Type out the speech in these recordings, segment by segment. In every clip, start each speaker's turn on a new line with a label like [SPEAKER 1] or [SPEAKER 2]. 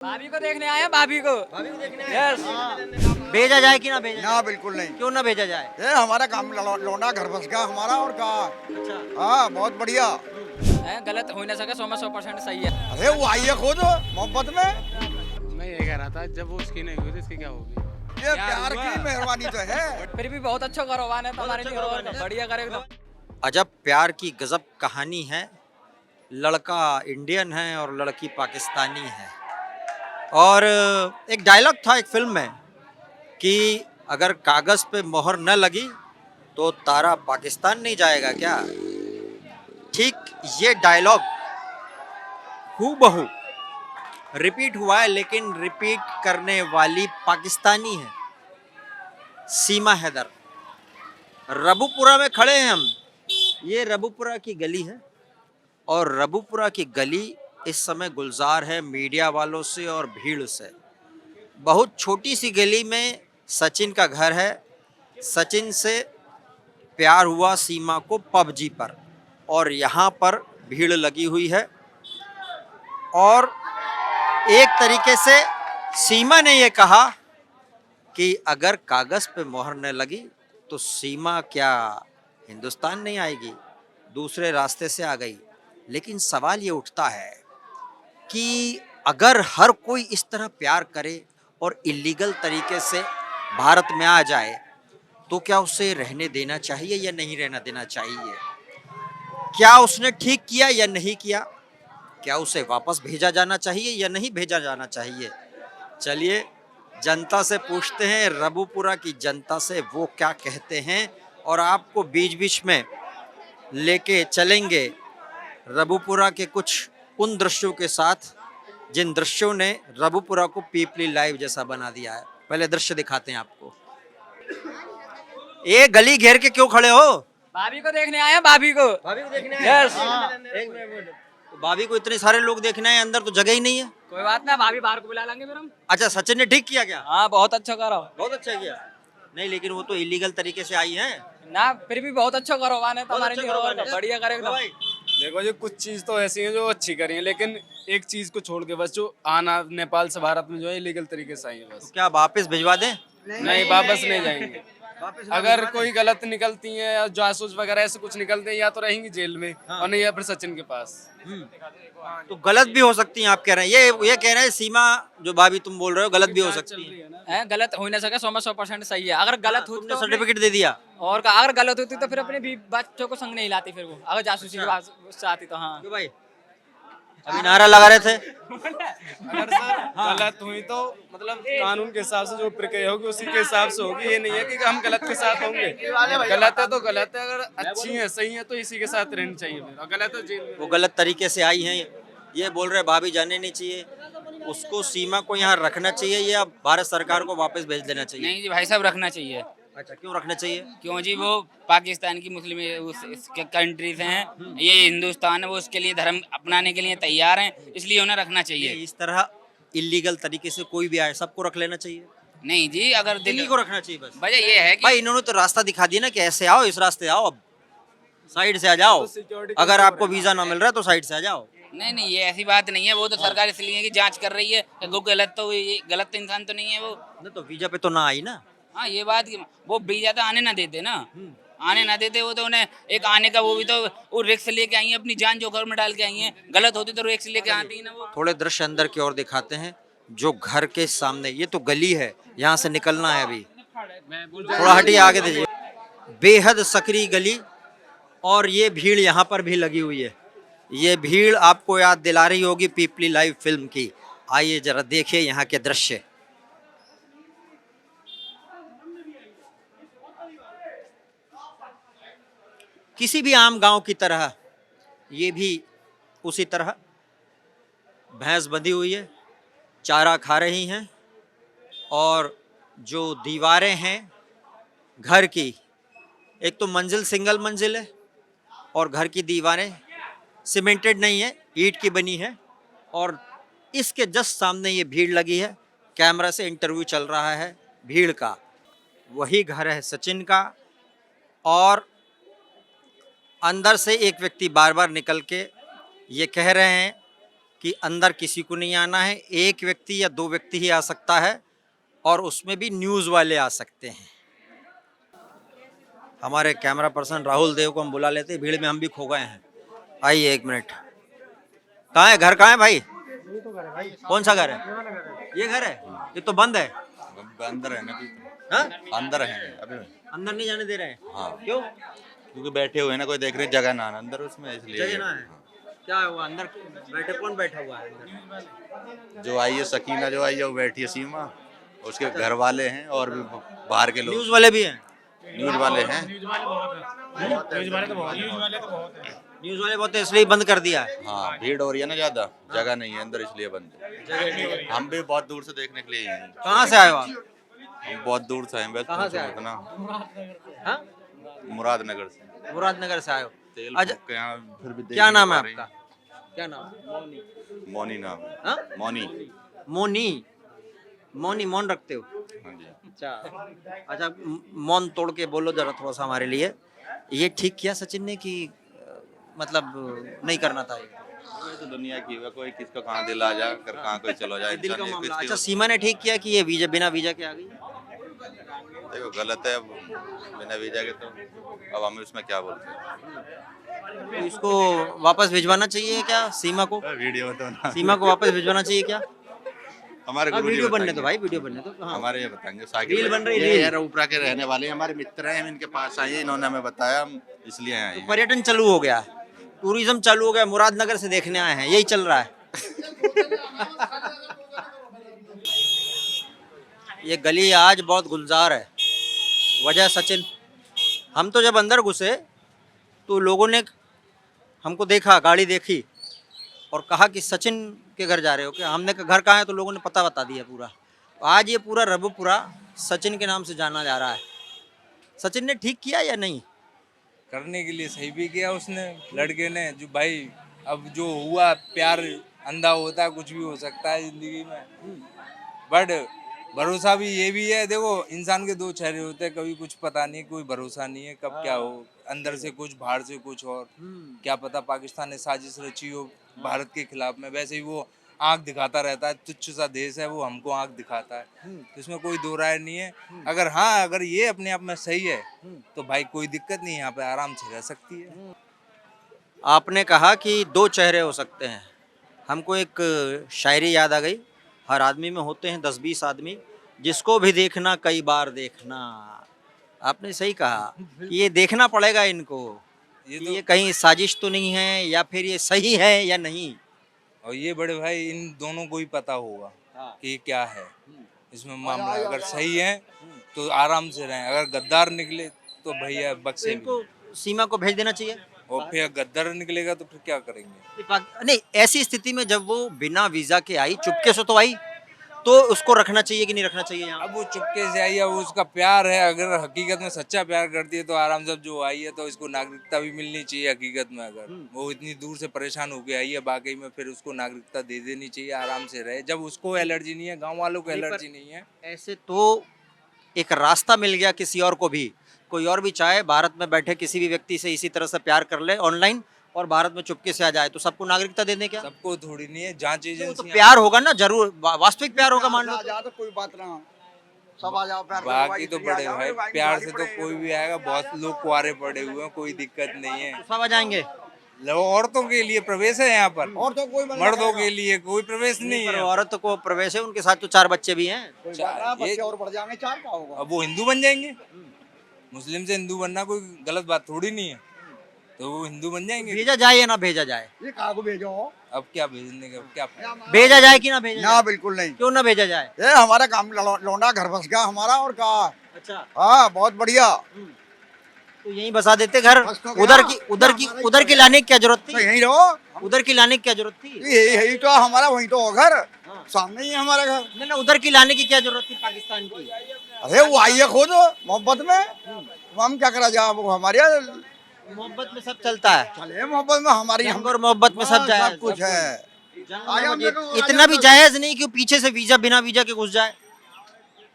[SPEAKER 1] भाभी को देखने आए हैं, भाभी को
[SPEAKER 2] देखने
[SPEAKER 1] यस।
[SPEAKER 2] भेजा जाए कि ना भेजा जाए?
[SPEAKER 3] ना बिल्कुल नहीं।
[SPEAKER 2] क्यों ना भेजा जाए?
[SPEAKER 3] ये हमारा काम लौंडा घर बस गया हमारा और कहा।
[SPEAKER 2] अच्छा।
[SPEAKER 3] हाँ बहुत बढ़िया।
[SPEAKER 1] गलत हो ही ना सके, 100% सही है।
[SPEAKER 3] अरे वो आई है खुद मोहब्बत में।
[SPEAKER 4] मैं ये कह रहा था जब वो उसकी नहीं हुई तो इसकी क्या होगी?
[SPEAKER 3] ये प्यार की मेहरबानी तो है।
[SPEAKER 1] फिर भी बहुत अच्छा कारोबार है तुम्हारे लिए, और बढ़िया करे एकदम।
[SPEAKER 2] अजब प्यार की गजब कहानी है। लड़का इंडियन है और लड़की पाकिस्तानी है। और एक डायलॉग था एक फिल्म में कि अगर कागज़ पे मोहर न लगी तो तारा पाकिस्तान नहीं जाएगा क्या। ठीक ये डायलॉग हूबहू रिपीट हुआ है, लेकिन रिपीट करने वाली पाकिस्तानी है, सीमा हैदर। रबूपुरा में खड़े हैं हम। ये रबूपुरा की गली है और रबूपुरा की गली इस समय गुलजार है मीडिया वालों से और भीड़ से। बहुत छोटी सी गली में सचिन का घर है। सचिन से प्यार हुआ सीमा को पबजी पर, और यहाँ पर भीड़ लगी हुई है। और एक तरीके से सीमा ने ये कहा कि अगर कागज़ पे मोहर न लगी तो सीमा क्या हिंदुस्तान नहीं आएगी, दूसरे रास्ते से आ गई। लेकिन सवाल ये उठता है कि अगर हर कोई इस तरह प्यार करे और इलीगल तरीके से भारत में आ जाए तो क्या उसे रहने देना चाहिए या नहीं रहना देना चाहिए? क्या उसने ठीक किया या नहीं किया? क्या उसे वापस भेजा जाना चाहिए या नहीं भेजा जाना चाहिए? चलिए जनता से पूछते हैं, रबूपुरा की जनता से वो क्या कहते हैं, और आपको बीच बीच में लेके चलेंगे रबूपुरा के कुछ उन दृश्यों के साथ जिन दृश्यों ने रबूपुरा को पीपली लाइव जैसा बना दिया है। पहले दृश्य दिखाते हैं आपको। ये गली घेर के क्यों खड़े हो?
[SPEAKER 1] भाभी को देखने आए हैं, भाभी को
[SPEAKER 2] देखने
[SPEAKER 1] यस।
[SPEAKER 2] एक मिनट। तो भाभी को इतने सारे लोग देखने हैं, अंदर तो जगह ही नहीं है।
[SPEAKER 1] कोई बात ना, भाभी बाहर को बुला लेंगे फिर हम।
[SPEAKER 2] अच्छा, सचिन ने ठीक किया क्या?
[SPEAKER 1] हाँ बहुत अच्छा करो
[SPEAKER 2] बहुत अच्छा किया। नहीं, लेकिन वो तो इलीगल तरीके से आई हैं
[SPEAKER 1] ना, फिर भी बहुत अच्छा कारोबार है तुम्हारे
[SPEAKER 2] अच्छा
[SPEAKER 1] लिए, और
[SPEAKER 2] कारोबार है।
[SPEAKER 1] बढ़िया करे एकदम।
[SPEAKER 2] भाई
[SPEAKER 4] देखो जी, कुछ चीज तो ऐसी है जो अच्छी करी है, लेकिन एक चीज को छोड़ के बस जो आना नेपाल से भारत में जो है इलीगल तरीके से आई है बस।
[SPEAKER 2] क्या वापस भिजवा दें?
[SPEAKER 4] नहीं, वापस नहीं जाएंगे। अगर कोई गलत निकलती है या जासूस वगैरह ऐसे कुछ निकलते हैं, या तो रहेंगी जेल में और नहीं या फिर सचिन के पास।
[SPEAKER 2] तो गलत भी हो सकती हैं, आप कह रहे हैं। ये कह रहे हैं सीमा जो भाभी तुम बोल रहे हो गलत भी हो सकती है।
[SPEAKER 1] गलत हो ही ना सके, 100% सही है। अगर गलत होती
[SPEAKER 2] तुमने
[SPEAKER 1] तो
[SPEAKER 2] सर्टिफिकेट दे दिया।
[SPEAKER 1] और अगर गलत होती तो फिर अपने भी बच्चों को संग नहीं लाती, फिर वो अगर जासूसी की बात उससे आती तो। हाँ
[SPEAKER 2] क्यों भाई, अभी नारा लगा रहे थे।
[SPEAKER 4] अगर सर गलत हुई तो मतलब कानून के हिसाब से जो प्रक्रिया होगी उसी के हिसाब से होगी। ये नहीं है कि हम गलत के साथ होंगे। गलत है तो गलत है, अगर अच्छी है सही है तो इसी के साथ रहनी चाहिए। और गलत है जेल में।
[SPEAKER 2] वो गलत तरीके से आई हैं, ये बोल रहे भाभी जाने नहीं चाहिए। उसको सीमा को यहाँ रखना चाहिए या भारत सरकार को वापस भेज देना चाहिए?
[SPEAKER 5] नहीं जी भाई साहब, रखना चाहिए।
[SPEAKER 2] अच्छा, क्यों रखना चाहिए?
[SPEAKER 5] क्यों जी, वो पाकिस्तान की मुस्लिम उसके कंट्री से हैं, ये हिंदुस्तान है, वो उसके लिए धर्म अपनाने के लिए तैयार हैं, इसलिए उन्हें रखना चाहिए।
[SPEAKER 2] इस तरह इलीगल तरीके से कोई भी आए सबको रख लेना चाहिए?
[SPEAKER 5] नहीं जी, अगर
[SPEAKER 2] दिल्ली को रखना चाहिए बस।
[SPEAKER 5] वजह ये है कि
[SPEAKER 2] भाई इन्होंने तो रास्ता दिखा दिया ना कि ऐसे आओ, इस रास्ते आओ, अब साइड से आ जाओ। अगर आपको वीजा ना मिल रहा है तो साइड से आ जाओ।
[SPEAKER 5] नहीं नहीं, ये ऐसी बात नहीं है। वो तो सरकार इसलिए की जांच कर रही है कि वो गलत तो गलत इंसान तो नहीं है वो।
[SPEAKER 2] नहीं तो वीजा पे तो ना आई ना।
[SPEAKER 5] हाँ ये बात वो वीजा तो आने ना देते ना, आने ना देते। वो तो उन्हें एक आने का वो भी तो वो रिक्स लेके आई है, अपनी जान जोखिम में डाल के आई है। गलत होती तो रिक्स लेके आती है ना वो।
[SPEAKER 2] थोड़े दृश्य अंदर की ओर दिखाते हैं। जो घर के सामने, ये तो गली है, यहाँ से निकलना है अभी। थोड़ा हटिए, आगे दीजिए। बेहद सकरी गली, और ये भीड़ यहाँ पर भी लगी हुई है। ये भीड़ आपको याद दिला रही होगी पीपली लाइव फिल्म की। आइए जरा देखिए यहाँ के दृश्य। किसी भी आम गांव की तरह ये भी उसी तरह भैंस बंधी हुई है, चारा खा रही हैं, और जो दीवारें हैं घर की, एक तो मंजिल सिंगल मंजिल है और घर की दीवारें सीमेंटेड नहीं है, ईंट की बनी है। और इसके जस्ट सामने ये भीड़ लगी है। कैमरा से इंटरव्यू चल रहा है भीड़ का। वही घर है सचिन का, और अंदर से एक व्यक्ति बार बार निकल के ये कह रहे हैं कि अंदर किसी को नहीं आना है, एक व्यक्ति या दो व्यक्ति ही आ सकता है और उसमें भी न्यूज़ वाले आ सकते हैं। हमारे कैमरा पर्सन राहुल देव को हम बुला लेते हैं, भीड़ में हम भी खो गए हैं। आइए 1 मिनट। कहाँ है घर, कहाँ है भाई? कौन सा घर है? ये घर है, ये तो बंद है।
[SPEAKER 6] अंदर है ना अभी।
[SPEAKER 2] हाँ?
[SPEAKER 6] अंदर है अभी।
[SPEAKER 2] अंदर नहीं जाने दे रहे हैं।
[SPEAKER 6] हाँ।
[SPEAKER 2] क्यों?
[SPEAKER 6] क्योंकि बैठे हुए हैं ना, कोई देख रहे जगह ना है अंदर उसमें, इसलिए
[SPEAKER 2] जगह ना है। क्या है वो अंदर बैठे, कौन बैठा हुआ है अंदर?
[SPEAKER 6] जो आई है सकीना, जो आई है वो बैठी है सीमा, उसके घर वाले हैं और भी बाहर के लोग,
[SPEAKER 2] न्यूज़ वाले भी हैं।
[SPEAKER 6] न्यूज वाले हैं।
[SPEAKER 2] न्यूज़ वाले बहुत है, इसलिए बंद कर दिया है।
[SPEAKER 6] हाँ, भीड़ हो रही है ना ज्यादा, जगह नहीं है अंदर, इसलिए बंद है। हम भी बहुत दूर से देखने के लिए आए हैं।
[SPEAKER 2] कहाँ से आए हो आप?
[SPEAKER 6] हम बहुत दूर से आए हैं,
[SPEAKER 2] कहाँ से आए?
[SPEAKER 6] इतना
[SPEAKER 2] हाँ?
[SPEAKER 6] मुरादनगर से।
[SPEAKER 2] मुरादनगर से आए हो।
[SPEAKER 6] तेल
[SPEAKER 2] अच्छा,
[SPEAKER 6] फूक के यहाँ फिर भी देख
[SPEAKER 2] क्या
[SPEAKER 6] नहीं
[SPEAKER 2] नाम है
[SPEAKER 6] पा रहे हैं।
[SPEAKER 2] आपका? क्या नाम है?
[SPEAKER 6] मोनी नाम है।
[SPEAKER 2] हाँ?
[SPEAKER 6] मोनी।
[SPEAKER 2] मोनी। मोनी, मौन रखते हो?
[SPEAKER 6] हाँ जी।
[SPEAKER 2] अच्छा, मौन तोड़ के बोलो जरा थोड़ा सा हमारे लिए। ये ठीक किया सचिन ने कि मतलब नहीं करना था ये?
[SPEAKER 6] ये तो दुनिया की है, कोई किसका कहाँ दिल आ जाए, कर कहाँ कोई चलो जाए।
[SPEAKER 2] दिल का
[SPEAKER 6] इंसान
[SPEAKER 2] मामला।
[SPEAKER 6] किसकी-
[SPEAKER 2] अच्छा, सीमा ने ठीक किया कि ये वीजा, बिना वीजा के आ गई।
[SPEAKER 6] देखो गलत है, अब बिना वीजा के तो अब हम इसमें क्या बोलते हैं।
[SPEAKER 2] तो इसको वापस भिजवाना चाहिए क्या सीमा को?
[SPEAKER 6] वीडियो तो ना,
[SPEAKER 2] सीमा को वापस भिजवाना चाहिए क्या?
[SPEAKER 6] हमारे
[SPEAKER 2] हाँ,
[SPEAKER 6] गुरुजी
[SPEAKER 2] वीडियो बनने
[SPEAKER 6] बताएंगे।
[SPEAKER 2] दो भाई, वीडियो बनने दो। हाँ।
[SPEAKER 6] हमारे ये बताएंगे।
[SPEAKER 2] रील बन रही है,
[SPEAKER 6] ये
[SPEAKER 2] रील।
[SPEAKER 6] यार ऊपरा के रहने वाले हैं, हमारे मित्र हैं, हम इनके पास आए हैं, इन्होंने हमें बताया, हम इसलिए आए हैं।
[SPEAKER 2] पर्यटन चालू हो गया, टूरिज्म चालू हो गया, मुरादनगर से देखने आए हैं, यही चल रहा है। ये गली आज बहुत गुलजार है, वजह सचिन। हम तो जब अंदर घुसे तो लोगों ने हमको देखा, गाड़ी देखी और कहा कि सचिन के घर जा रहे हो क्या? हमने कहा घर कहाँ है, तो लोगों ने पता बता दिया पूरा। आज ये पूरा रबुपुरा सचिन के नाम से जाना जा रहा है। सचिन ने ठीक किया या नहीं?
[SPEAKER 7] करने के लिए सही भी किया उसने, लड़के ने। जो भाई अब जो हुआ, प्यार अंधा होता है, कुछ भी हो सकता है जिंदगी में, बट भरोसा भी ये भी है। देखो इंसान के दो चेहरे होते हैं, कभी कुछ पता नहीं, कोई भरोसा नहीं है कब क्या हो, अंदर से कुछ बाहर से कुछ। और क्या पता पाकिस्तान ने साजिश रची हो भारत के खिलाफ में। वैसे ही वो आंख दिखाता रहता है, तुच्छ सा देश है वो, हमको आंख दिखाता है, तो इसमें कोई दो राय नहीं है। अगर हाँ, अगर ये अपने आप में सही है तो भाई कोई दिक्कत नहीं है, यहाँ पे आराम से रह सकती है।
[SPEAKER 2] आपने कहा कि दो चेहरे हो सकते हैं, हमको एक शायरी याद आ गई। हर आदमी में होते हैं 10-20 आदमी, जिसको भी देखना कई बार देखना। आपने सही कहा कि ये देखना पड़ेगा इनको, ये कहीं साजिश तो नहीं है, या फिर ये सही है या नहीं।
[SPEAKER 7] और ये बड़े भाई इन दोनों को ही पता होगा कि क्या है इसमें मामला। अगर सही है तो आराम से रहें, अगर गद्दार निकले तो भैया
[SPEAKER 2] तो
[SPEAKER 7] बक्से भी।
[SPEAKER 2] इनको सीमा को भेज देना चाहिए।
[SPEAKER 7] और फिर गद्दार निकलेगा तो फिर क्या करेंगे?
[SPEAKER 2] नहीं, ऐसी स्थिति में जब वो बिना वीजा के आई, चुपके से तो आई, तो उसको रखना चाहिए कि नहीं रखना चाहिए यहाँ?
[SPEAKER 7] अब वो चुपके से आई है, वो उसका प्यार है। अगर हकीकत में सच्चा प्यार करती है तो आराम से, जो आई है तो इसको नागरिकता भी मिलनी चाहिए। हकीकत में अगर वो इतनी दूर से परेशान होके आई है वाकई में, फिर उसको नागरिकता दे देनी चाहिए, आराम से रहे। जब उसको एलर्जी नहीं है, गाँव वालों को एलर्जी नहीं है।
[SPEAKER 2] ऐसे तो एक रास्ता मिल गया किसी और को भी, कोई और भी चाहे भारत में बैठे किसी भी व्यक्ति से इसी तरह से प्यार कर ले ऑनलाइन और भारत में चुपके से आ जाए, तो सबको नागरिकता दे दें क्या?
[SPEAKER 7] सबको थोड़ी नहीं है, जांच
[SPEAKER 2] तो
[SPEAKER 7] एजेंसी
[SPEAKER 2] प्यार होगा ना, जरूर वास्तविक प्यार होगा, मान लो।
[SPEAKER 3] आ जाओ तो कोई बात ना, सब आ जाओ प्यार करो,
[SPEAKER 7] बाकी तो
[SPEAKER 3] भाई, आ
[SPEAKER 7] बड़े
[SPEAKER 3] जाओ,
[SPEAKER 7] भाई
[SPEAKER 3] भाई,
[SPEAKER 7] प्यार
[SPEAKER 3] भाई,
[SPEAKER 7] से तो
[SPEAKER 3] बड़े-
[SPEAKER 7] कोई भी आएगा। बहुत लोग कुआरे पड़े हुए हैं, कोई दिक्कत नहीं है।
[SPEAKER 2] सब आ जाएंगे।
[SPEAKER 7] औरतों के लिए प्रवेश है यहाँ पर,
[SPEAKER 3] और तो कोई बंदा
[SPEAKER 7] मर्दों
[SPEAKER 3] रहेगा।
[SPEAKER 7] के लिए कोई प्रवेश नहीं
[SPEAKER 2] पर
[SPEAKER 7] है।
[SPEAKER 2] औरत को प्रवेश है, उनके साथ तो 4 बच्चे भी हैं।
[SPEAKER 3] कोई बात ना,
[SPEAKER 7] ये-
[SPEAKER 3] बच्चे और बढ़ जाएंगे, 4 का होगा।
[SPEAKER 7] अब वो हिंदू बन जाएंगे। मुस्लिम से हिंदू बनना कोई गलत बात थोड़ी नहीं है, तो वो हिंदू बन जाएंगे।
[SPEAKER 2] भेजा जाए या ना भेजा जाए?
[SPEAKER 3] ये कहाँ को भेजो?
[SPEAKER 7] अब क्या भेजने का क्या?
[SPEAKER 2] भेजा जाए कि ना भेजा
[SPEAKER 3] ना
[SPEAKER 2] जाए?
[SPEAKER 3] बिल्कुल नहीं,
[SPEAKER 2] क्यों ना भेजा जाए?
[SPEAKER 3] ये हमारा काम लौंडा घर बस गया हमारा, और कहा।
[SPEAKER 2] अच्छा,
[SPEAKER 3] हाँ, बहुत बढ़िया।
[SPEAKER 2] तो यहीं बसा देते घर।
[SPEAKER 3] बस तो गया।
[SPEAKER 2] उधर की लाने की क्या जरूरत
[SPEAKER 3] तो
[SPEAKER 2] थी?
[SPEAKER 3] यहीं रहो,
[SPEAKER 2] उधर की लाने की क्या जरूरत थी?
[SPEAKER 3] यही तो हमारा, वही तो हो घर, सामने ही है हमारा घर।
[SPEAKER 2] नहीं ना, उधर की लाने की क्या जरूरत थी पाकिस्तान की?
[SPEAKER 3] अरे वो आई है खुद मोहब्बत में, हम क्या करा जाए, वो हमारे यहाँ
[SPEAKER 2] मोहब्बत में सब चलता है,
[SPEAKER 3] चले, मोहब्बत में हमारी
[SPEAKER 2] जंग और मोहब्बत में सब जायज।
[SPEAKER 3] सब कुछ है।
[SPEAKER 2] जंग
[SPEAKER 3] आगे
[SPEAKER 2] में
[SPEAKER 3] हम देखो, आगे
[SPEAKER 2] इतना भी
[SPEAKER 3] हम-
[SPEAKER 2] जायज नहीं कि वो पीछे से वीजा, बिना वीजा के घुस जाए।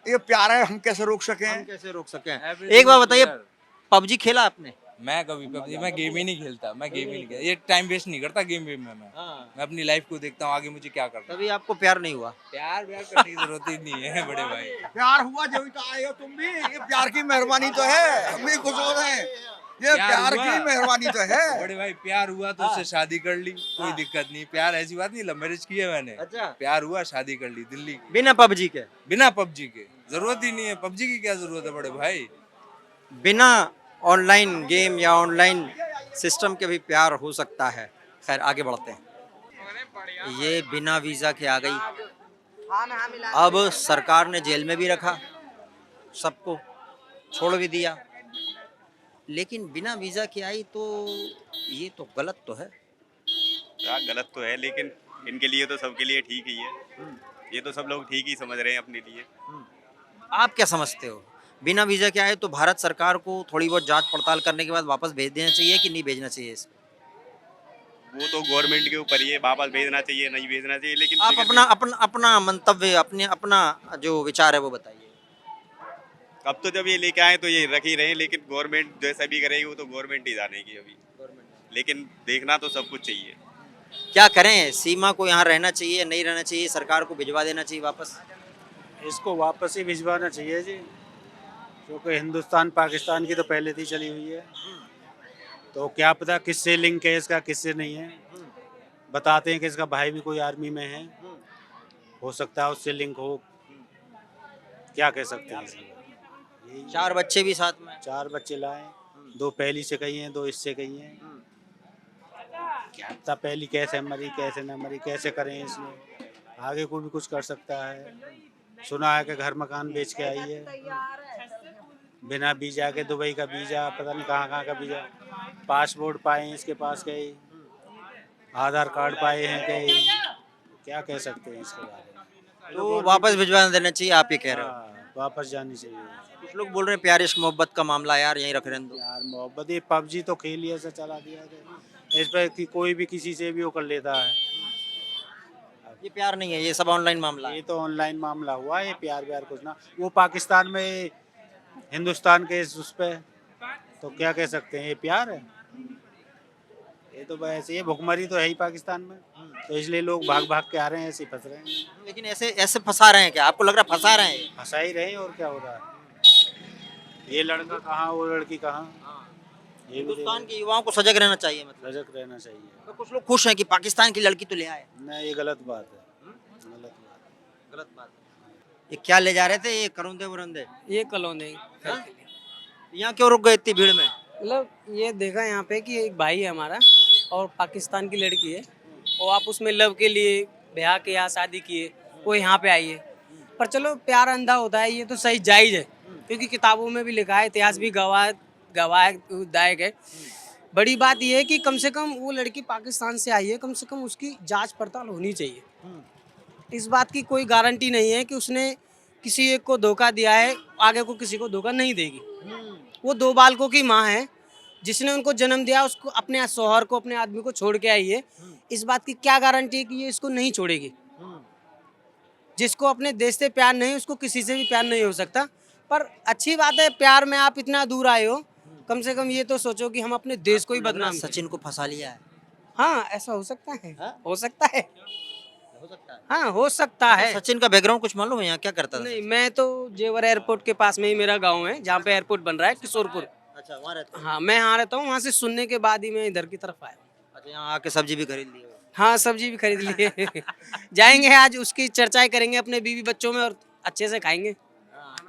[SPEAKER 3] ये प्यार है, हम कैसे रोक
[SPEAKER 2] हम
[SPEAKER 3] सकें?
[SPEAKER 2] कैसे रोक सके? एक बार बताइए, पबजी खेला आपने?
[SPEAKER 7] मैं कभी पबजी मैं गेम ही नहीं खेलता, मैं गेम ही नहीं खेलता, ये टाइम वेस्ट नहीं करता गेम में मैं अपनी लाइफ को देखता हूँ आगे मुझे क्या करना।
[SPEAKER 2] कभी आपको प्यार नहीं हुआ?
[SPEAKER 7] प्यार व्यार करने की जरूरत ही नहीं है बड़े भाई।
[SPEAKER 3] प्यार हुआ जो तो आए हो तुम भी, ये प्यार की मेहरबानी तो है, हम भी खुश हो रहे हैं, ये प्यार
[SPEAKER 7] हुआ।
[SPEAKER 3] की मेहरबानी तो है।
[SPEAKER 7] बड़े भाई प्यार हुआ तो उससे शादी कर ली, कोई दिक्कत नहीं। प्यार ऐसी बात नहीं, लव मैरिज की है मैंने।
[SPEAKER 2] अच्छा।
[SPEAKER 7] प्यार हुआ शादी कर ली दिल्ली की,
[SPEAKER 2] बिना पबजी के?
[SPEAKER 7] बिना पबजी के जरूरत ही नहीं है। पबजी की क्या जरूरत है बड़े भाई?
[SPEAKER 2] बिना ऑनलाइन गेम या ऑनलाइन सिस्टम के भी प्यार हो सकता है। खैर आगे बढ़ते हैं। ये बिना वीज़ा के आ गई, अब सरकार ने जेल में भी रखा, सबको छोड़ भी दिया, लेकिन बिना वीज़ा के आई तो ये तो गलत तो है।
[SPEAKER 8] हाँ गलत तो है, लेकिन इनके लिए तो सबके लिए ठीक ही है। ये तो सब लोग ठीक ही समझ रहे हैं अपने लिए।
[SPEAKER 2] आप क्या समझते हो? बिना वीज़ा के आए तो भारत सरकार को थोड़ी बहुत जांच पड़ताल करने के बाद वापस भेज देना चाहिए कि नहीं भेजना चाहिए इसको?
[SPEAKER 8] वो तो गवर्नमेंट के ऊपर ही है, वापस भेजना चाहिए नहीं भेजना चाहिए, लेकिन
[SPEAKER 2] आप अपना मंतव्य, अपना जो विचार है वो बताइए।
[SPEAKER 8] अब तो जब ये लेके आए तो ये रख ही रहे हैं, लेकिन गवर्नमेंट जैसा भी करेगी वो तो गवर्नमेंट ही जानेगी अभी। लेकिन देखना तो सब कुछ चाहिए।
[SPEAKER 2] क्या करें? सीमा को यहाँ रहना चाहिए, नहीं रहना चाहिए? सरकार को भिजवा देना चाहिए वापस?
[SPEAKER 9] इसको वापस ही भिजवाना चाहिए जी, क्योंकि हिंदुस्तान पाकिस्तान की तो पहले थी चली हुई है, तो क्या पता किससे लिंक है इसका किससे नहीं है। बताते हैं कि इसका भाई भी कोई आर्मी में है, हो सकता है उससे लिंक हो, क्या कह सकते हैं इसमें।
[SPEAKER 2] 4 बच्चे भी साथ में?
[SPEAKER 9] 4 बच्चे लाए, 2 पहली से कही हैं, 2 इससे कही हैं। क्या पता पहली कैसे मरी कैसे न मरी, कैसे करें इसमें, आगे को भी कुछ कर सकता है। सुना है कि घर मकान बेच के आई है, बिना वीजा के, दुबई का वीजा, पता नहीं कहाँ कहाँ का वीजा, पासपोर्ट पाए हैं इसके पास कई, आधार कार्ड पाए हैं कई, क्या कह सकते हैं इसके बारे में।
[SPEAKER 2] तो वापस भिजवा देना चाहिए आप ये कह रहे हो?
[SPEAKER 9] हाँ, वापस जानी चाहिए।
[SPEAKER 2] कुछ लोग बोल रहे हैं प्यार इश्क मोहब्बत का मामला यार यहीं रख रहने दो।
[SPEAKER 9] यार मोहब्बत, ये पबजी तो खेल ही ऐसा चला दिया है, इस पर कि कोई भी किसी से भी वो कर लेता है।
[SPEAKER 2] ये प्यार नहीं है, ये सब ऑनलाइन मामला है।
[SPEAKER 9] ये तो ऑनलाइन मामला हुआ, ये प्यार व्यार कुछ ना। वो पाकिस्तान में हिंदुस्तान के उस पे, तो क्या कह सकते हैं, ये प्यार है? ये तो वैसे ये भुखमरी तो है ही पाकिस्तान में, तो इसलिए लोग भाग भाग के आ रहे हैं, ऐसे ही फंस रहे हैं।
[SPEAKER 2] लेकिन ऐसे फंसा रहे हैं क्या? आपको लग रहा है फंसा रहे हैं?
[SPEAKER 9] फंसा ही रहे हैं, और क्या हो रहा है। ये लड़का कहाँ, वो लड़की कहाँ, ये भी
[SPEAKER 2] हिंदुस्तान के युवाओं को सजग रहना चाहिए, मतलब
[SPEAKER 9] सजग रहना चाहिए।
[SPEAKER 2] तो कुछ लोग खुश हैं कि पाकिस्तान की लड़की तो ले आए।
[SPEAKER 9] नहीं, ये गलत बात है, गलत बात।
[SPEAKER 2] ये क्या ले जा रहे थे? ये करौंदे वरंदे
[SPEAKER 1] ये कॉलोनी
[SPEAKER 2] यहाँ क्यों रुक गए इतनी भीड़ में?
[SPEAKER 1] मतलब ये देखा यहाँ पे कि एक भाई है हमारा और पाकिस्तान की लड़की है, और आप उसमें लव के लिए ब्याह के यहाँ शादी किए, वो यहाँ पे आई है। पर चलो प्यार अंधा होता है, ये तो सही जायज़ है, क्योंकि किताबों में भी लिखा है, इतिहास भी गवाहदायक है। बड़ी बात ये है कि कम से कम वो लड़की पाकिस्तान से आई है, कम से कम उसकी जांच पड़ताल होनी चाहिए। इस बात की कोई गारंटी नहीं है कि उसने किसी एक को धोखा दिया है, आगे को किसी को धोखा नहीं देगी। वो 2 बालकों की माँ है, जिसने उनको जन्म दिया, उसको अपने शौहर को, अपने आदमी को छोड़ के आई है। इस बात की क्या गारंटी है कि ये इसको नहीं छोड़ेगी? जिसको अपने देश से प्यार नहीं, उसको किसी से भी प्यार नहीं हो सकता। पर अच्छी बात है, प्यार में आप इतना दूर आए हो, कम से कम ये तो सोचो कि हम अपने देश को ही बदनाम करें।
[SPEAKER 2] सचिन को फंसा लिया है?
[SPEAKER 1] हाँ, ऐसा हो सकता है। हो सकता है,
[SPEAKER 2] हो सकता है।
[SPEAKER 1] हाँ हो सकता है।
[SPEAKER 2] सचिन का बैकग्राउंड कुछ मालूम है? यहाँ क्या करता था?
[SPEAKER 1] नहीं, मैं तो जेवर एयरपोर्ट के पास में ही मेरा गांव है, जहाँ पे एयरपोर्ट बन रहा है, किशोरपुर।
[SPEAKER 2] अच्छा, वहाँ रहता है।
[SPEAKER 1] हाँ, मैं यहाँ रहता हूँ, वहाँ से सुनने के बाद ही मैं इधर की तरफ आया।
[SPEAKER 2] अच्छा, यहाँ आके सब्जी भी खरीद ली है?
[SPEAKER 1] हाँ, सब्जी भी खरीद लिए। जाएंगे आज, उसकी चर्चाएं करेंगे अपने बीवी बच्चों में, और अच्छे से खाएंगे।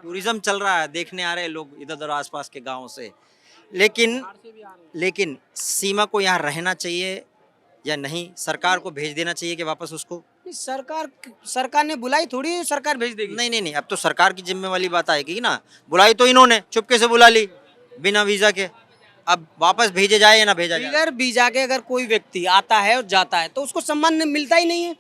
[SPEAKER 2] टूरिज्म चल रहा है, देखने आ रहे हैं लोग इधर उधर आसपास के गाँव से। लेकिन सीमा को यहाँ रहना चाहिए या नहीं? सरकार को भेज देना चाहिए कि वापस उसको?
[SPEAKER 1] सरकार ने बुलाई थोड़ी है, सरकार भेज देगी।
[SPEAKER 2] नहीं, अब तो सरकार की जिम्मे वाली बात आएगी ना। बुलाई तो इन्होंने चुपके से बुला ली बिना वीजा के, अब वापस भेजे जाए या ना भेजा जाए?
[SPEAKER 1] बगैर वीजा के अगर कोई व्यक्ति आता है और जाता है तो उसको सम्मान मिलता ही नहीं है।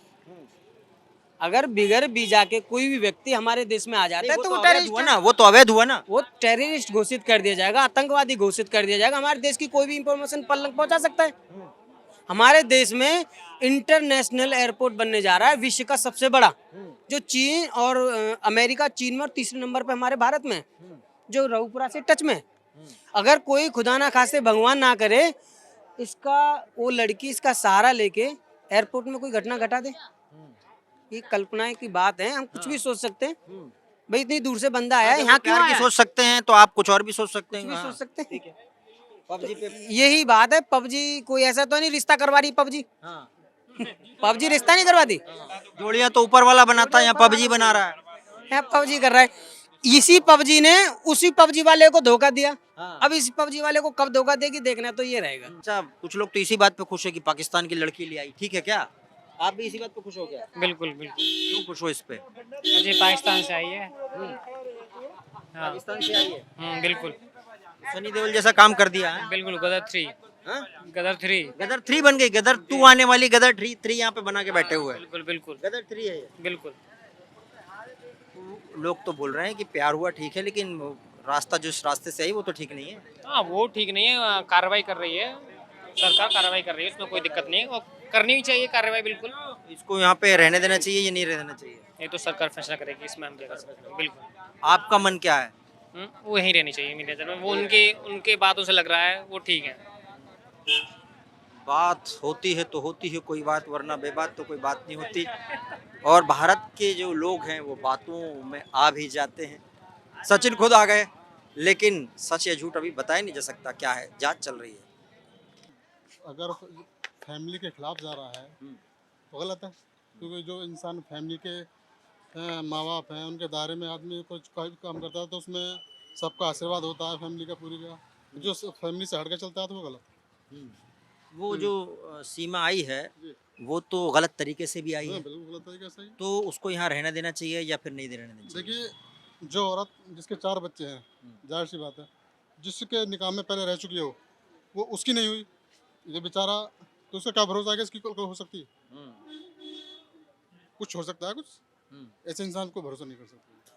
[SPEAKER 1] अगर बगैर वीजा के कोई भी व्यक्ति हमारे देश में आ जाता है तो वो टेररिस्ट
[SPEAKER 2] हुआ ना, वो तो अवैध हुआ ना।
[SPEAKER 1] वो टेररिस्ट घोषित कर दिया जाएगा, आतंकवादी घोषित कर दिया जाएगा। हमारे देश की कोई भी इंफॉर्मेशन पहुंचा सकता है। हमारे देश में इंटरनेशनल एयरपोर्ट बनने जा रहा है, विश्व का सबसे बड़ा, जो चीन और अमेरिका, चीन में और तीसरे नंबर पे हमारे भारत में, जो रऊपुरा से टच में, अगर कोई खुदा ना खास्ते भगवान ना करे इसका वो लड़की इसका सहारा लेके एयरपोर्ट में कोई घटना घटा दे, ये कल्पना की बात है, हम कुछ भी सोच सकते हैं। भाई इतनी दूर से बंदा आया है, यहाँ क्यों
[SPEAKER 2] प्यार की
[SPEAKER 1] आया?
[SPEAKER 2] सोच सकते हैं तो आप कुछ और भी सोच सकते
[SPEAKER 1] कुछ
[SPEAKER 2] हैं।
[SPEAKER 1] भी
[SPEAKER 2] हाँ।
[SPEAKER 1] सोच सकते हैं।
[SPEAKER 2] पबजी पे
[SPEAKER 1] यही बात है, पबजी कोई ऐसा तो नहीं रिश्ता करवा रही पबजी।
[SPEAKER 2] हाँ।
[SPEAKER 1] पबजी रिश्ता नहीं करवाती,
[SPEAKER 2] जोड़ियां तो ऊपर वाला बनाता है, यहाँ पबजी बना रहा है।
[SPEAKER 1] यहाँ पबजी कर रहा है। इसी पबजी ने उसी पबजी वाले को धोखा दिया,
[SPEAKER 2] हाँ।
[SPEAKER 1] अब इसी पबजी वाले को कब धोखा देगी देखना तो ये रहेगा।
[SPEAKER 2] अच्छा, कुछ लोग तो इसी बात पे खुश है कि पाकिस्तान की लड़की ले आई, ठीक है क्या? आप भी इसी बात पे खुश हो क्या?
[SPEAKER 10] बिल्कुल बिल्कुल
[SPEAKER 2] क्यों खुश हो इस पे?
[SPEAKER 10] जी पाकिस्तान से आई है। हाँ
[SPEAKER 2] पाकिस्तान से आई है,
[SPEAKER 10] बिल्कुल
[SPEAKER 2] सनी देओल जैसा काम कर दिया है।
[SPEAKER 10] बिल्कुल गदर 3
[SPEAKER 2] हाँ?
[SPEAKER 10] गदर 3
[SPEAKER 2] गदर 3 बन गई, गदर 2 आने वाली, गदर 3 यहाँ पे बना के बैठे हुए हैं।
[SPEAKER 10] बिल्कुल बिल्कुल
[SPEAKER 2] गदर 3 है ये।
[SPEAKER 10] बिल्कुल
[SPEAKER 2] लोग तो बोल रहे हैं कि प्यार हुआ ठीक है, लेकिन रास्ता जिस रास्ते से आई वो तो ठीक नहीं है।
[SPEAKER 10] हाँ वो ठीक नहीं है, कार्रवाई कर रही है सरकार, कार्रवाई कर रही है, उसमें कोई दिक्कत नहीं है और करनी भी चाहिए कार्रवाई बिल्कुल।
[SPEAKER 2] इसको यहाँ पे रहने देना चाहिए या नहीं रहने देना चाहिए?
[SPEAKER 10] ये तो सरकार फैसला करेगी, इसमें हम क्या कर सकते हैं। बिल्कुल
[SPEAKER 2] आपका मन क्या है?
[SPEAKER 10] वो यहीं रहनी चाहिए मेरी नज़र में, वो उनके उनके बातों से लग रहा है वो ठीक है।
[SPEAKER 2] बात होती है तो होती है कोई बात, वरना बेबात तो कोई बात नहीं होती। और भारत के जो लोग हैं वो बातों में आ भी जाते हैं। सचिन खुद आ गए, लेकिन सच या झूठ अभी बताया नहीं जा सकता क्या है, जांच चल रही है।
[SPEAKER 11] अगर फैमिली के खिलाफ जा रहा है तो गलत है, क्योंकि जो इंसान फैमिली के माँ बाप हैं उनके दायरे में आदमी कुछ कोई भी काम करता है तो उसमें सबका आशीर्वाद होता है फैमिली का पूरी का। जो फैमिली से हट के चलता है तो वो गलत।
[SPEAKER 2] वो जो सीमा आई है वो तो गलत तरीके से भी आई
[SPEAKER 11] हाँ,
[SPEAKER 2] है,
[SPEAKER 11] बिल्कुल गलत तरीके से ही।
[SPEAKER 2] तो उसको यहाँ रहना देना चाहिए या फिर नहीं रहने देना चाहिए?
[SPEAKER 11] देखिए जो औरत जिसके 4 बच्चे हैं, जाहिर सी बात है, जिसके निकाह में पहले रह चुकी हो वो उसकी नहीं हुई, ये बेचारा तो उसका क्या भरोसा है कि इसकी हो सकती है? कुछ हो सकता है, कुछ ऐसे इंसान को भरोसा नहीं कर सकता।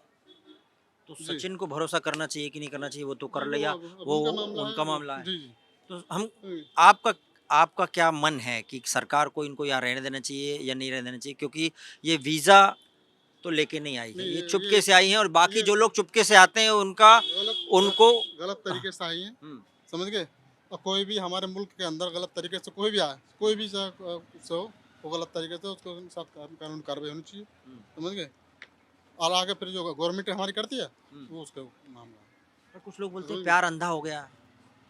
[SPEAKER 2] तो
[SPEAKER 11] जी।
[SPEAKER 2] सचिन को भरोसा करना चाहिए कि नहीं करना चाहिए वो तो कर
[SPEAKER 11] वो
[SPEAKER 2] लिया,
[SPEAKER 11] अब
[SPEAKER 2] वो
[SPEAKER 11] उनका
[SPEAKER 2] उनका मामला है।
[SPEAKER 11] जी जी
[SPEAKER 2] तो हम
[SPEAKER 11] जी।
[SPEAKER 2] आपका क्या मन है कि सरकार को इनको यहाँ रहने देना चाहिए या नहीं रहने देना चाहिए? क्योंकि ये वीज़ा तो लेके नहीं आई है,
[SPEAKER 11] नहीं,
[SPEAKER 2] ये
[SPEAKER 11] ये-
[SPEAKER 2] चुपके से आई हैं, और बाकी
[SPEAKER 11] ये-
[SPEAKER 2] जो लोग चुपके से आते हैं उनका उनको
[SPEAKER 11] गलत तरीके से आई हैं,
[SPEAKER 2] हम्म,
[SPEAKER 11] समझ गए। और कोई भी हमारे मुल्क के अंदर गलत तरीके से कोई भी आए, कोई भी से हो वो गलत तरीके से उसको साथ कानून कार्रवाई होनी चाहिए, समझ गए। और आगे फिर जो गवर्नमेंट हमारी करती है वो उसका मामला है।
[SPEAKER 2] पर कुछ लोग बोलते हैं प्यार अंधा हो गया,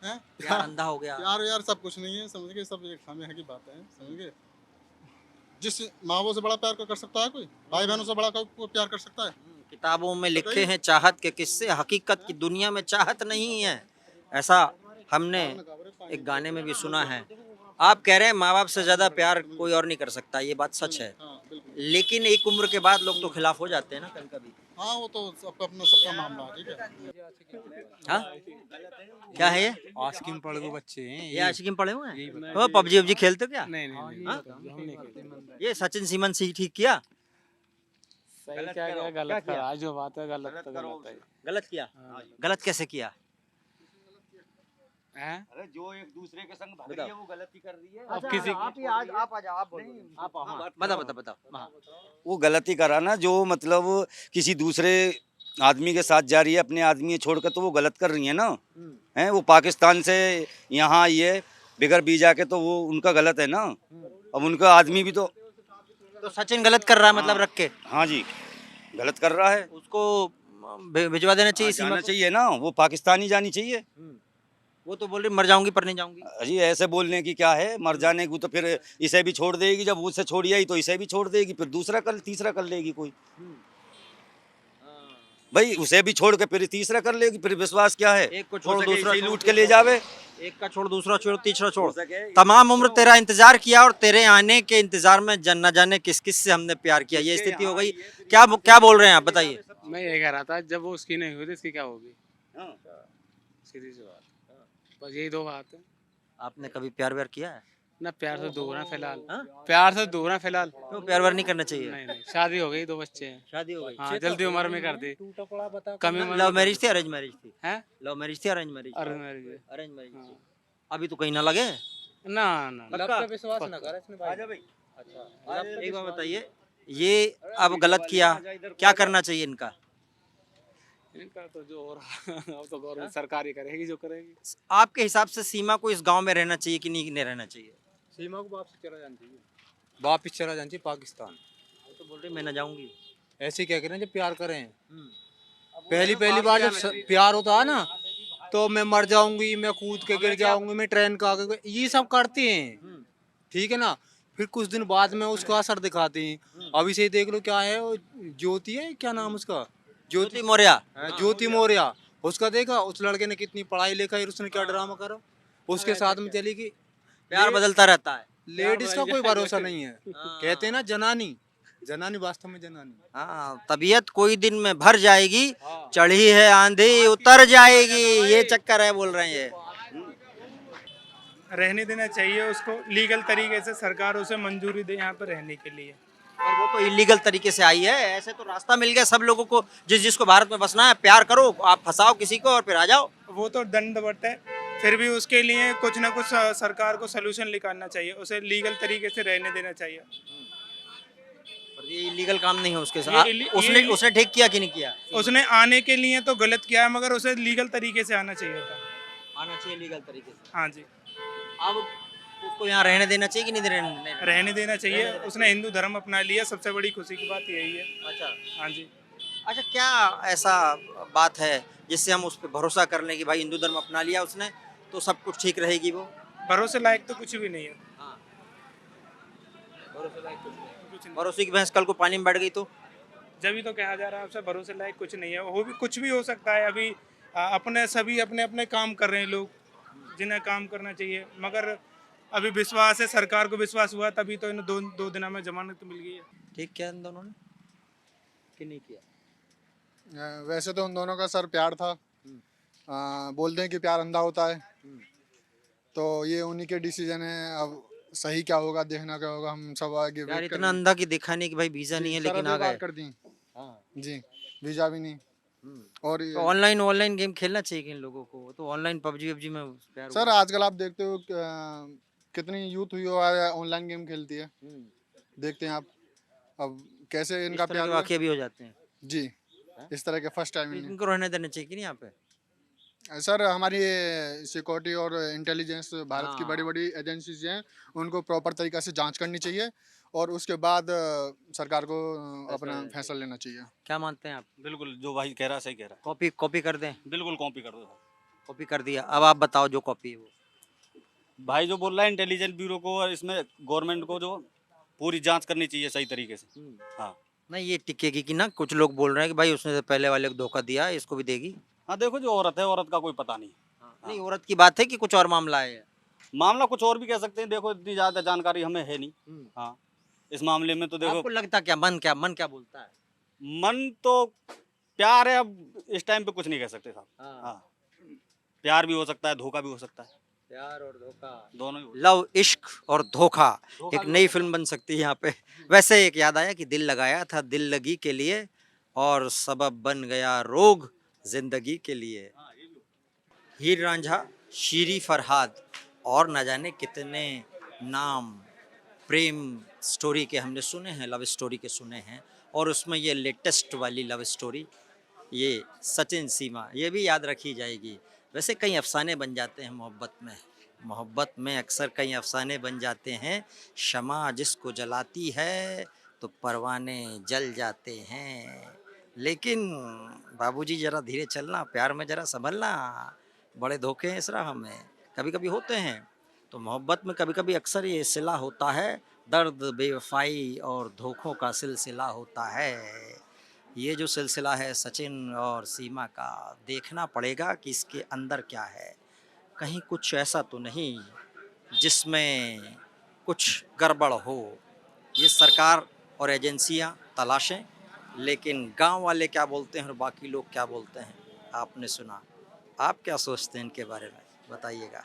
[SPEAKER 11] हैं?
[SPEAKER 2] प्यार अंधा हो गया।
[SPEAKER 11] यार यार सब कुछ नहीं है, समझ गए, सब एक खामे की बात है, समझ गए। जिस माँ बाप से बड़ा प्यार कर सकता है कोई, भाई बहनों से बड़ा कोई प्यार कर सकता है?
[SPEAKER 2] किताबों में लिखे हैं चाहत के किस्से, हकीकत की दुनिया में चाहत नहीं है, ऐसा हमने एक गाने में भी सुना है। आप कह रहे हैं माँ बाप से ज्यादा प्यार कोई और नहीं कर सकता, ये बात सच है,
[SPEAKER 11] हाँ बिल्कुल।
[SPEAKER 2] लेकिन एक उम्र के बाद लोग तो खिलाफ हो जाते हैं ना कभी कभी।
[SPEAKER 11] हाँ वो तो सबका अपना सबका मामला है, ठीक है।
[SPEAKER 2] हाँ क्या है ये?
[SPEAKER 7] आस्किम पढ़ गए बच्चे हैं
[SPEAKER 2] ये आशिकीम पढ़े हुए हैं? तो पबजी वबजी खेलते हो क्या?
[SPEAKER 10] नहीं
[SPEAKER 2] हाँ? ये सचिन सीमन से ठीक किया,
[SPEAKER 10] सही क्या क्या गलत करा, जो बात है गलत तो गलत है।
[SPEAKER 2] गलत किया, गलत कैसे किया?
[SPEAKER 10] हैं?
[SPEAKER 3] जो एक दूसरे के संग भाग रही है वो गलती कर रही है।
[SPEAKER 10] अब किसी
[SPEAKER 2] बताओ। हाँ।
[SPEAKER 3] वो गलती करा ना, जो मतलब किसी दूसरे आदमी के साथ जा रही है, अपने आदमी छोड़कर, तो वो गलत कर रही है ना। हैं, वो पाकिस्तान से यहाँ आई है बिगर वीजा के, तो वो उनका गलत है ना। अब उनका आदमी भी तो
[SPEAKER 2] सचिन गलत कर रहा है मतलब रख के,
[SPEAKER 3] हाँ जी गलत कर रहा है।
[SPEAKER 2] उसको भिजवा देना चाहिए सीमा
[SPEAKER 3] जाना
[SPEAKER 2] को।
[SPEAKER 3] चाहिए ना, वो पाकिस्तानी जानी चाहिए।
[SPEAKER 2] वो तो बोल रही मर जाऊंगी पर नहीं जाऊंगी।
[SPEAKER 3] अजी ऐसे बोलने की क्या है, मर जाने की तो फिर इसे भी छोड़ देगी, जब उसे छोड़ी आई तो इसे भी छोड़ देगी, फिर दूसरा कर तीसरा कर लेगी कोई। भाई उसे भी छोड़ के फिर तीसरा कर लेगी, फिर विश्वास क्या है?
[SPEAKER 2] एक को छोड़ दूसरा
[SPEAKER 3] इसी लूट के ले जावे।
[SPEAKER 2] एक का छोड़ दूसरा छोड़ तीसरा छोड़, तमाम उम्र तेरा इंतजार किया और तेरे आने के इंतजार में न जाने किस किस से हमने प्यार किया, ये स्थिति हो गई। क्या बोल रहे हैं आप, बताइए।
[SPEAKER 10] मैं ये कह रहा था जब वो उसकी नहीं हुई तो इसकी क्या होगी, सीधी सी बात, बस यही दो बात है।
[SPEAKER 2] आपने कभी प्यार व्यार किया है?
[SPEAKER 10] ना प्यार से दूर है फिलहाल,
[SPEAKER 2] हाँ?
[SPEAKER 10] प्यार से दूर है फिलहाल।
[SPEAKER 2] क्यों प्यार व्यार नहीं करना चाहिए?
[SPEAKER 10] नहीं नहीं, शादी हो गई, 2 बच्चे हैं।
[SPEAKER 2] शादी हो गई?
[SPEAKER 10] हाँ जल्दी उम्र में कर दी, कम उम्र
[SPEAKER 2] लव
[SPEAKER 10] में
[SPEAKER 2] मैरिज थी अरेंज मैरिज थी?
[SPEAKER 10] है।
[SPEAKER 2] लव मैरिज थी अरेंज मैरिज?
[SPEAKER 10] अरे मेरी
[SPEAKER 2] अरेंज मैरिज थी। अभी तो कहीं ना लगे।
[SPEAKER 10] ना ना
[SPEAKER 2] पक्का?
[SPEAKER 10] विश्वास ना कर इसमें भाई।
[SPEAKER 2] अच्छा एक बात बताइए, ये अब गलत किया, क्या करना चाहिए इनका?
[SPEAKER 4] इनका तो जो हो रहा अब तो गवर्नमेंट सरकार ही करेगी जो करेगी।
[SPEAKER 2] आपके हिसाब से सीमा को इस गांव में रहना चाहिए कि नहीं रहना चाहिए?
[SPEAKER 7] सीमा को वापस चला जाना चाहिए, वापस चला जाना चाहिए पाकिस्तान।
[SPEAKER 2] वो तो बोल रहे मैं ना जाऊंगी।
[SPEAKER 7] ऐसे क्या करें जब प्यार करें, पहली बार जब प्यार होता है ना तो मैं मर जाऊंगी, मैं कूद के गिर जाऊंगी, मैं ट्रेन का आगे ये सब करते हैं, ठीक है ना। फिर कुछ दिन बाद में उसका असर दिखाते हैं। अभी से ही देख लो क्या है वो ज्योति है, क्या नाम उसका,
[SPEAKER 2] ज्योति मौर्य।
[SPEAKER 7] ज्योति मौर्य। उसका देखा उस लड़के ने कितनी पढ़ाई लिखाई, उसने क्या ड्रामा करा, उसके साथ में चली गई।
[SPEAKER 2] प्यार बदलता रहता है।
[SPEAKER 7] लेडीज का कोई भरोसा नहीं है, कहते हैं ना जनानी, जनानी वास्तव में जनानी।
[SPEAKER 2] हाँ, तबीयत कोई दिन में भर जाएगी, चढ़ी है आंधी उतर जाएगी, ये चक्कर है बोल रहे हैं ये।
[SPEAKER 12] रहने देना चाहिए उसको, लीगल तरीके से सरकार उसे मंजूरी दे यहाँ पर रहने के लिए।
[SPEAKER 2] और वो तो इलीगल तरीके से आई है, ऐसे तो रास्ता मिल गया सब लोगों को, जिसको भारत में बसना है प्यार करो, आप फंसाओ किसी को और फिर आ जाओ।
[SPEAKER 12] वो तो दंडवत है, फिर भी उसके लिए कुछ ना कुछ सरकार को सलूशन निकालना चाहिए, उसे लीगल तरीके से रहने देना चाहिए।
[SPEAKER 2] और ये इलीगल काम नहीं है उसके साथ। उसने ठीक किया कि नहीं किया?
[SPEAKER 12] उसने आने के लिए तो गलत किया है, मगर उसे लीगल तरीके से आना चाहिए था।
[SPEAKER 2] आना चाहिए लीगल तरीके से।
[SPEAKER 12] हाँ जी,
[SPEAKER 2] अब उसको यहाँ रहने देना चाहिए कि नहीं
[SPEAKER 12] रहने देना चाहिए। उसने हिंदू धर्म अपना लिया, सबसे बड़ी खुशी की बात यही है।
[SPEAKER 2] अच्छा।
[SPEAKER 12] हाँ जी।
[SPEAKER 2] अच्छा, क्या ऐसा बात है जिससे हम उस पर भरोसा कर लें कि भाई हिंदू धर्म अपना लिया उसने तो सब कुछ ठीक रहेगी? वो
[SPEAKER 12] भरोसे लायक तो कुछ भी नहीं है।
[SPEAKER 2] हाँ, भरोसे लायक कुछ नहीं। भरोसे की भैंस कल को पानी में बैठ गई तो
[SPEAKER 12] जब ही तो कहा जा रहा है आपसे, भरोसे लायक कुछ नहीं है। वो भी कुछ भी हो सकता है। अभी अपने सभी अपने अपने काम कर रहे हैं लोग, जिन्हें काम करना चाहिए, मगर अभी विश्वास है, सरकार को विश्वास हुआ तभी तो इन दो दिनों में जमानत मिल गई है।
[SPEAKER 2] ठीक किया इन दोनों ने कि नहीं किया?
[SPEAKER 11] वैसे तो उन दोनों का सर प्यार था, बोलते हैं कि प्यार अंधा होता है, तो ये उन्हीं के डिसीजन है। अब सही क्या होगा, देखना क्या होगा, हम सब आगे
[SPEAKER 2] यार इतना अंधा की देखा नहीं कि भाई वीजा नहीं है लेकिन आ गए
[SPEAKER 11] कर दी। जी, वीजा भी नहीं। और
[SPEAKER 2] तो ऑनलाइन गेम खेलना चाहिए कि इन लोगों को, तो ऑनलाइन पबजी में प्यार
[SPEAKER 11] सर आजकल आप देखते हो कितनी यूथ हुई है ऑनलाइन गेम खेलती है, देखते हैं आप। अब कैसे इनका प्यार
[SPEAKER 2] वाकई भी हो जाते हैं
[SPEAKER 11] जी, इस तरह के फर्स्ट टाइम।
[SPEAKER 2] इनको रहने देना चाहिए कि नहीं यहाँ पे?
[SPEAKER 11] सर हमारी सिक्योरिटी और इंटेलिजेंस भारत की बड़ी बड़ी एजेंसीज हैं, उनको प्रॉपर तरीक़ा से जांच करनी चाहिए और उसके बाद सरकार को अपना फैसला लेना चाहिए।
[SPEAKER 2] क्या मानते हैं आप?
[SPEAKER 13] बिल्कुल, जो भाई कह रहा है सही कह रहा
[SPEAKER 2] कॉपी कर दें?
[SPEAKER 13] है। बिल्कुल कॉपी कर दो।
[SPEAKER 2] कॉपी कर दिया, अब आप बताओ जो कॉपी है वो।
[SPEAKER 13] भाई जो बोल रहा है इंटेलिजेंस ब्यूरो को और इसमें गवर्नमेंट को जो पूरी जांच करनी चाहिए सही तरीके से। हाँ
[SPEAKER 2] नहीं, ये टिकेगी कि ना? कुछ लोग बोल रहे हैं कि भाई उसने तो पहले वाले को धोखा दिया, इसको भी देगी।
[SPEAKER 13] हाँ, देखो जो औरत है, औरत का कोई पता नहीं।
[SPEAKER 2] नहीं, औरत की बात है कि कुछ और मामला है?
[SPEAKER 13] मामला कुछ और भी कह सकते हैं, देखो इतनी ज्यादा जानकारी हमें है नहीं। हाँ, इस मामले में तो देखो
[SPEAKER 2] आपको लगता क्या, मन क्या बोलता है?
[SPEAKER 13] मन तो प्यार है, अब इस टाइम पे कुछ नहीं कह सकते साहब। हाँ, प्यार भी हो सकता है, धोखा भी हो सकता है।
[SPEAKER 2] प्यार और धोखा
[SPEAKER 13] दोनों ही।
[SPEAKER 2] लव, इश्क और धोखा, एक नई फिल्म बन सकती है यहाँ पे। वैसे एक याद आया कि दिल लगाया था दिल लगी के लिए और सबब बन गया रोग जिंदगी के लिए। हीर रांझा, शीरी फरहाद और न जाने कितने नाम प्रेम स्टोरी के हमने सुने हैं, लव स्टोरी के सुने हैं, और उसमें ये लेटेस्ट वाली लव स्टोरी, ये सचिन सीमा, ये भी याद रखी जाएगी। वैसे कई अफसाने बन जाते हैं मोहब्बत में अक्सर कई अफसाने बन जाते हैं। शमा जिसको जलाती है तो परवाने जल जाते हैं। लेकिन बाबूजी ज़रा धीरे चलना, प्यार में ज़रा संभलना, बड़े धोखे हैं इस राह में, कभी कभी होते हैं। तो मोहब्बत में कभी कभी अक्सर ये सिला होता है, दर्द बेवफाई और धोखों का सिलसिला होता है। ये जो सिलसिला है सचिन और सीमा का, देखना पड़ेगा कि इसके अंदर क्या है। कहीं कुछ ऐसा तो नहीं जिसमें कुछ गड़बड़ हो। ये सरकार और एजेंसियां तलाशें, लेकिन गांव वाले क्या बोलते हैं और बाकी लोग क्या बोलते हैं आपने सुना। आप क्या सोचते हैं इनके बारे में, बताइएगा।